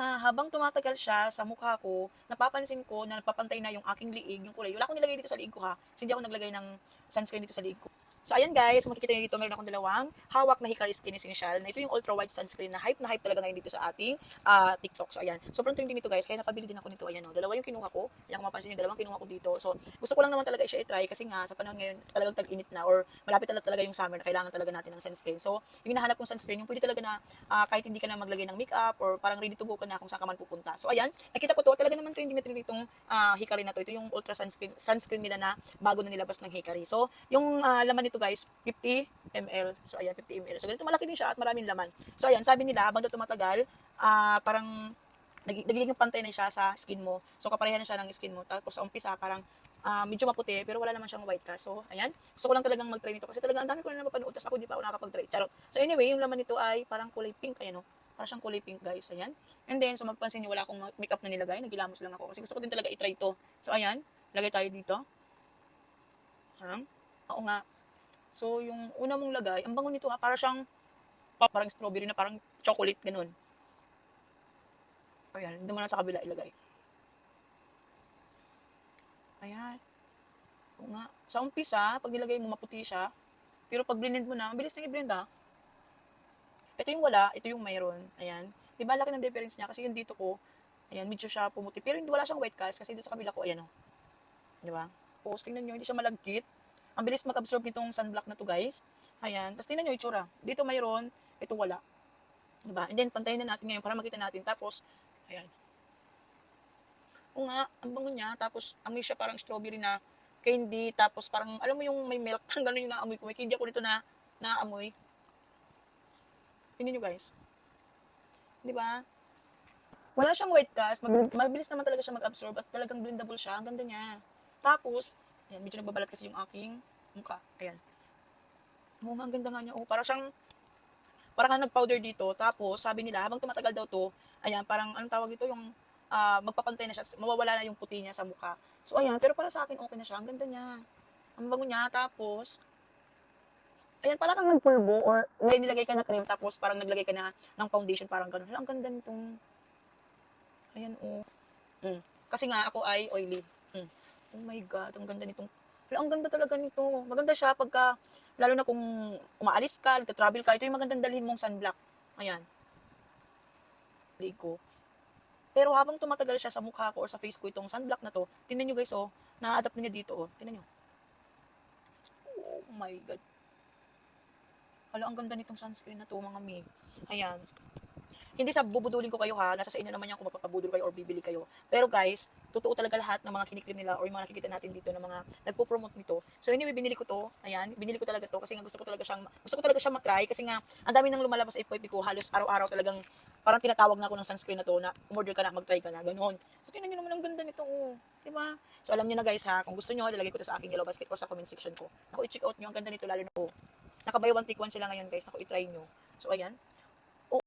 nga, habang tumatagal siya sa mukha ko, napapansin ko na nagpapantay na yung aking liig, yung kulay. Wala akong nilagay dito sa liig ko ha. Kasi hindi ako naglagay ng sunscreen dito sa liig ko. So, ayan guys, makikita nyo dito, meron akong dalawang hawak na Hikari Skin Essential. Na ito yung ultra white sunscreen na hype talaga ngayon dito sa ating TikTok. So, ayan. Sobrang trending nito guys, kaya napabili din ako nito. Ayan o, dalawa yung kinuha ko. Ayan, kung mapansin nyo, dalawang kinuha ko dito. So, gusto ko lang naman talaga siya i-try kasi nga sa panahon ngayon talagang tag-init na or malapit talaga yung summer na kailangan talaga natin ng sunscreen. So, yung hinahanap kong sunscreen, yung pwede talaga na kahit hindi ka na maglagay ng makeup or parang ready to go ka na kung saan ka man pupunta. So, ayan, nakita ko to, talaga naman trending na trending itong Hikari na to. Ito yung ultra sunscreen nila na bago na nilabas ng Hikari. So, yung laman nito guys, 50 ml. So, ayan, 50 ml. So, ganito malaki din siya at maraming laman. So, ayan, sabi nila, habang daw tumatagal, parang nagiging pantay na siya sa skin mo. So, kapareha na siya ng skin mo. Tapos, sa umpisa, parang medyo maputi, pero wala naman siyang white cast. So, ayan. Gusto ko lang talagang mag-try nito. Kasi talagang ang dami ko na napapanood. Tapos ako di pa ako nakakapag-try. Charot. So, anyway, yung laman nito ay parang kulay pink. Ayan, no? Parang siyang kulay pink, guys. Ayan. And then, so, magpansin niyo, wala akong makeup na nilagay. Nagilamos lang ako. Kasi gusto ko din talaga i-try to. So, ayan. Lagay tayo dito. Oo nga. So, yung una mong lagay, ang bango nito ha, para siyang, parang strawberry na parang chocolate, ganun. Ayan, hindi mo na sa kabila ilagay. Ayan. Oo nga. Sa umpisa, pag nilagay mo, maputi siya. Pero pag blend mo na, mabilis na i-blend ha. Ito yung wala, ito yung mayroon. Ayan. Diba, laki ng difference niya kasi yung dito ko, ayan, medyo siya pumuti. Pero hindi wala siyang white cast kasi dito sa kabila ko, ayan o. Diba? Tapos, tingnan nyo, hindi siya malagkit. Ang bilis mag-absorb nitong sunblock na to guys. Ayan. Tapos tingnan nyo itsura. Dito mayroon, ito wala. Diba? And then pantayin na natin ngayon para makita natin. Tapos, ayan. O nga, ang bango niya. Tapos amoy siya parang strawberry na candy. Tapos parang, alam mo yung may milk. Ganun yung naamoy ko. May candy ako nito na naamoy. Tingnan nyo guys. Diba? Wala siyang white cast. Mabilis naman talaga siya mag-absorb at talagang blendable siya. Ang ganda niya. Tapos, ayan, medyo nagbabalat kasi yung aking mukha. Ayan. Oo nga, ang ganda nga niya. Oh, parang nga nag-powder dito. Tapos, sabi nila, habang tumatagal daw to, ayan, parang, anong tawag dito, yung magpapantay na siya, mawawala na yung puti niya sa mukha. So, ayan, pero para sa akin, okay na siya. Ang ganda niya. Ang bango niya. Tapos, ayan, parang kang nagpulbo or may nilagay ka na cream, tapos parang naglagay ka na ng foundation, parang ganun. Ang ganda nitong, ayan, oh. Kasi nga, ako ay oily. Oh my God, ang ganda nitong, ang ganda talaga nito. Maganda siya pagka, lalo na kung umaalis ka, nagka-travel ka, ito yung magandang dalhin mong sunblock. Ayan. Ko. Pero habang tumatagal siya sa mukha ko or sa face ko itong sunblock na to, tingnan nyo guys, oh, na-adapt niya dito, oh. Tingnan nyo. Oh my God. Hala, ang ganda nitong sunscreen na to, mga mi. Ayan. Hindi sa bubudulin ko kayo ha, nasa sa inyo naman yan kung mapapabudol kayo or bibili kayo. Pero guys, totoo talaga lahat ng mga kiniklim nila or yung mga nakikita natin dito ng mga nagpo-promote nito. So anyway, binili ko to. Ayan, binili ko talaga to kasi nga gusto ko talaga siyang matry kasi nga ang dami nang lumalabas sa FYP ko, halos araw-araw talagang parang tinatawag na ako ng sunscreen na to na umorder ka na, mag-try ka na, ganoon. So tingnan niyo naman ang ganda nito, oh. Di ba? So alam niyo na guys ha, kung gusto niyo, lalagay ko to sa aking yellow basket or sa comment section ko. Ako i-check out niyo, ang ganda nito lalo na po. Naka buy one take one sila ngayon guys, ako i-try niyo. So ayan.